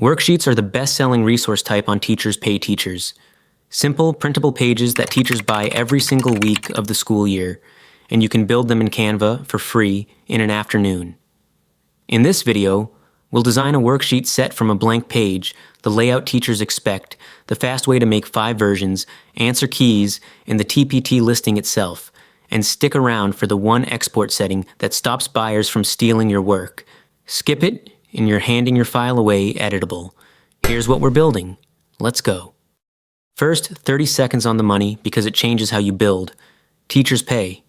Worksheets are the best-selling resource type on Teachers Pay Teachers. Simple, printable pages that teachers buy every single week of the school year, and you can build them in Canva for free in an afternoon. In this video, we'll design a worksheet set from a blank page, the layout teachers expect, the fast way to make 5 versions, answer keys, and the TPT listing itself, and stick around for the one export setting that stops buyers from stealing your work. Skip it, and you're handing your file away editable. Here's what we're building. Let's go. First, 30 seconds on the money because it changes how you build. Teachers Pay.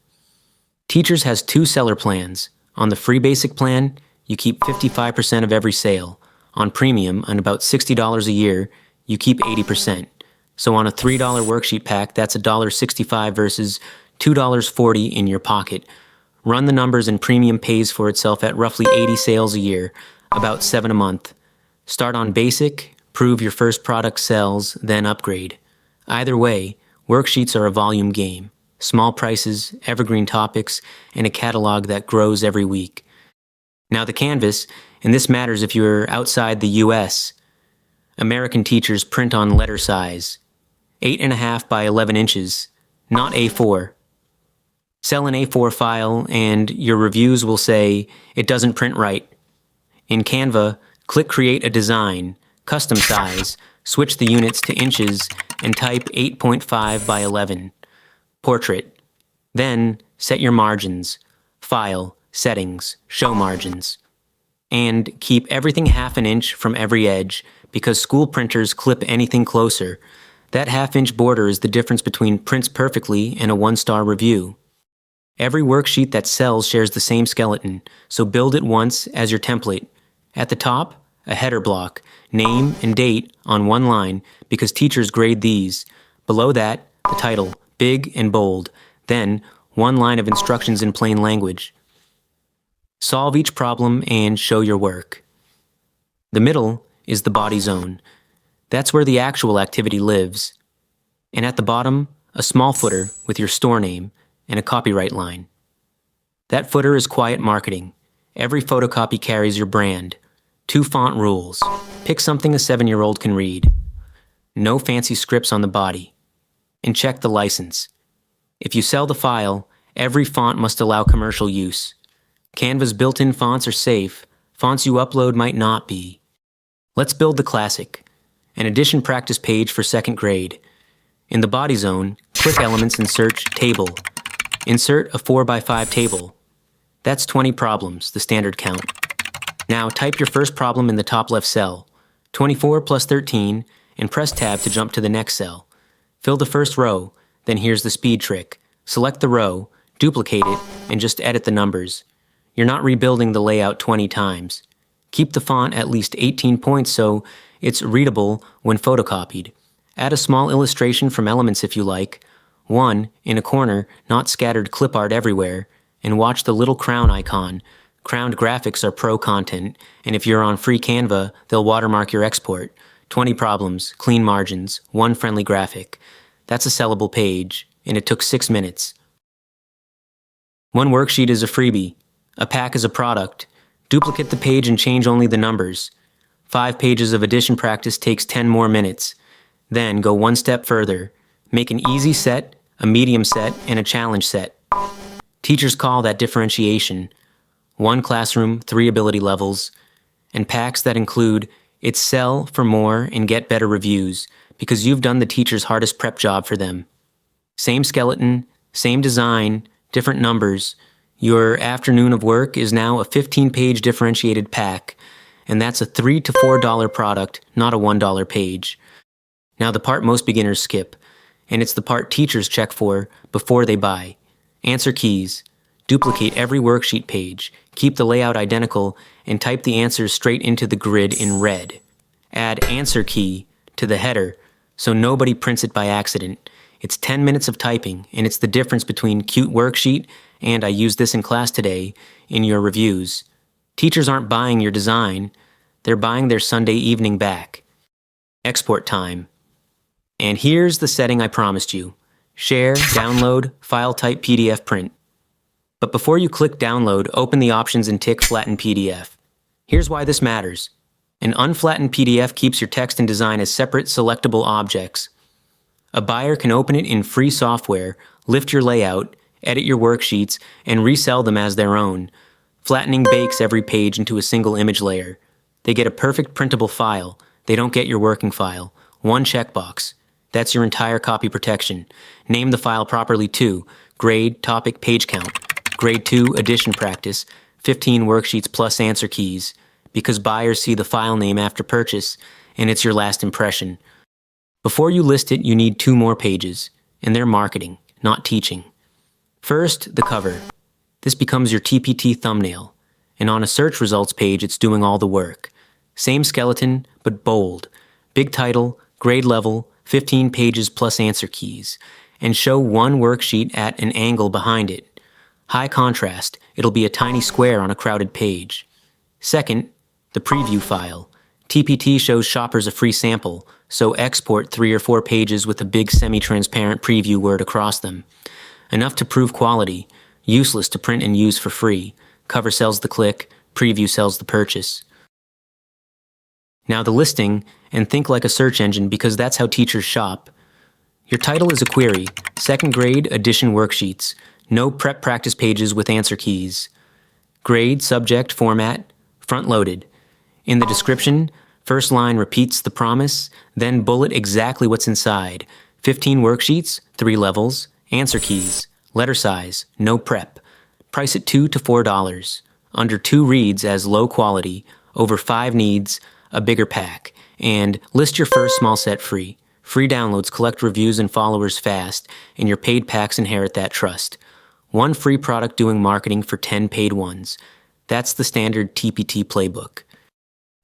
Teachers has 2 seller plans. On the free basic plan, you keep 55% of every sale. On premium, and about $60 a year, you keep 80%. So on a $3 worksheet pack, that's $1.65 versus $2.40 in your pocket. Run the numbers and premium pays for itself at roughly 80 sales a year, about 7 a month. Start on basic, prove your first product sells, then upgrade. Either way, worksheets are a volume game. Small prices, evergreen topics, and a catalog that grows every week. Now the canvas, and this matters if you're outside the US. American teachers print on letter size, 8.5 by 11 inches, not A4. Sell an A4 file and your reviews will say, it doesn't print right. In Canva, click Create a Design, Custom Size, switch the units to inches, and type 8.5 by 11. Portrait. Then, set your margins. File, Settings, Show Margins. And keep everything half an inch from every edge, because school printers clip anything closer. That half-inch border is the difference between prints perfectly and a 1-star review. Every worksheet that sells shares the same skeleton, so build it once as your template. At the top, a header block, name and date on one line, because teachers grade these. Below that, the title, big and bold. Then, one line of instructions in plain language. Solve each problem and show your work. The middle is the body zone. That's where the actual activity lives. And at the bottom, a small footer with your store name and a copyright line. That footer is quiet marketing. Every photocopy carries your brand. 2 font rules. Pick something a 7-year-old can read. No fancy scripts on the body. And check the license. If you sell the file, every font must allow commercial use. Canva's built-in fonts are safe. Fonts you upload might not be. Let's build the classic. An addition practice page for 2nd grade. In the body zone, click Elements and search Table. Insert a 4x5 table. That's 20 problems, the standard count. Now type your first problem in the top left cell, 24 plus 13, and press Tab to jump to the next cell. Fill the first row, then here's the speed trick. Select the row, duplicate it, and just edit the numbers. You're not rebuilding the layout 20 times. Keep the font at least 18 points so it's readable when photocopied. Add a small illustration from Elements if you like. One, in a corner, not scattered clip art everywhere, and watch the little crown icon. Crowned graphics are pro content, and if you're on free Canva, they'll watermark your export. 20 problems, clean margins, 1 friendly graphic. That's a sellable page, and it took 6 minutes. 1 worksheet is a freebie. A pack is a product. Duplicate the page and change only the numbers. 5 pages of addition practice takes 10 more minutes. Then go 1 step further. Make an easy set, a medium set, and a challenge set. Teachers call that differentiation. 1 classroom, 3 ability levels, and packs that include it's sell for more and get better reviews because you've done the teacher's hardest prep job for them. Same skeleton, same design, different numbers. Your afternoon of work is now a 15-page differentiated pack, and that's a $3 to $4 product, not a $1 page. Now the part most beginners skip, and it's the part teachers check for before they buy. Answer keys. Duplicate every worksheet page, keep the layout identical, and type the answers straight into the grid in red. Add answer key to the header so nobody prints it by accident. It's 10 minutes of typing, and it's the difference between cute worksheet and I used this in class today in your reviews. Teachers aren't buying your design, they're buying their Sunday evening back. Export time. And here's the setting I promised you. Share, download, file type PDF print. But before you click download, open the options and tick Flatten PDF. Here's why this matters. An unflattened PDF keeps your text and design as separate, selectable objects. A buyer can open it in free software, lift your layout, edit your worksheets, and resell them as their own. Flattening bakes every page into a single image layer. They get a perfect printable file. They don't get your working file. One checkbox. That's your entire copy protection. Name the file properly too. Grade, topic, page count. Grade 2, edition practice. 15 worksheets plus answer keys. Because buyers see the file name after purchase, and it's your last impression. Before you list it, you need 2 more pages, and they're marketing, not teaching. First, the cover. This becomes your TPT thumbnail, and on a search results page, it's doing all the work. Same skeleton, but bold. Big title, grade level, 15 pages plus answer keys, and show one worksheet at an angle behind it. High contrast, it'll be a tiny square on a crowded page. Second, the preview file. TPT shows shoppers a free sample, so export 3 or 4 pages with a big semi-transparent preview word across them. Enough to prove quality, useless to print and use for free. Cover sells the click, preview sells the purchase. Now the listing, and think like a search engine because that's how teachers shop. Your title is a query, 2nd grade edition worksheets, no prep practice pages with answer keys. Grade, subject, format, front-loaded. In the description, first line repeats the promise, then bullet exactly what's inside. 15 worksheets, 3 levels, answer keys, letter size, no prep. Price at $2 to $4. Under 2 reads as low quality, over 5 needs a bigger pack, and list your first small set free. Free downloads collect reviews and followers fast, and your paid packs inherit that trust. 1 free product doing marketing for 10 paid ones. That's the standard TPT playbook.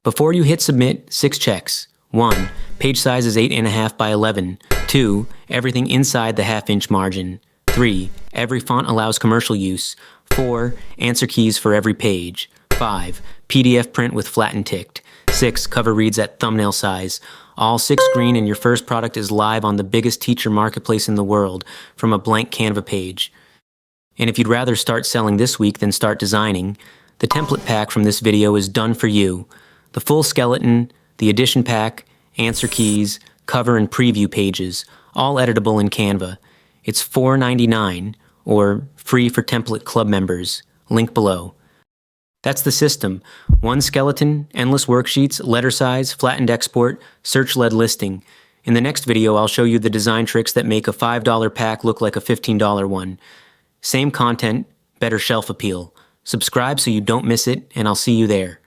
Before you hit submit, 6 checks. 1. Page size is 8.5 by 11. 2. Everything inside the half-inch margin. 3. Every font allows commercial use. 4. Answer keys for every page. 5. PDF print with flatten ticked. 6. Cover reads at thumbnail size. All 6 green and your first product is live on the biggest teacher marketplace in the world from a blank Canva page. And if you'd rather start selling this week than start designing, the template pack from this video is done for you. The full skeleton, the edition pack, answer keys, cover and preview pages, all editable in Canva. It's $4.99 or free for template club members. Link below. That's the system. 1 skeleton, endless worksheets, letter size, flattened export, search-led listing. In the next video, I'll show you the design tricks that make a $5 pack look like a $15 one. Same content, better shelf appeal. Subscribe so you don't miss it, and I'll see you there.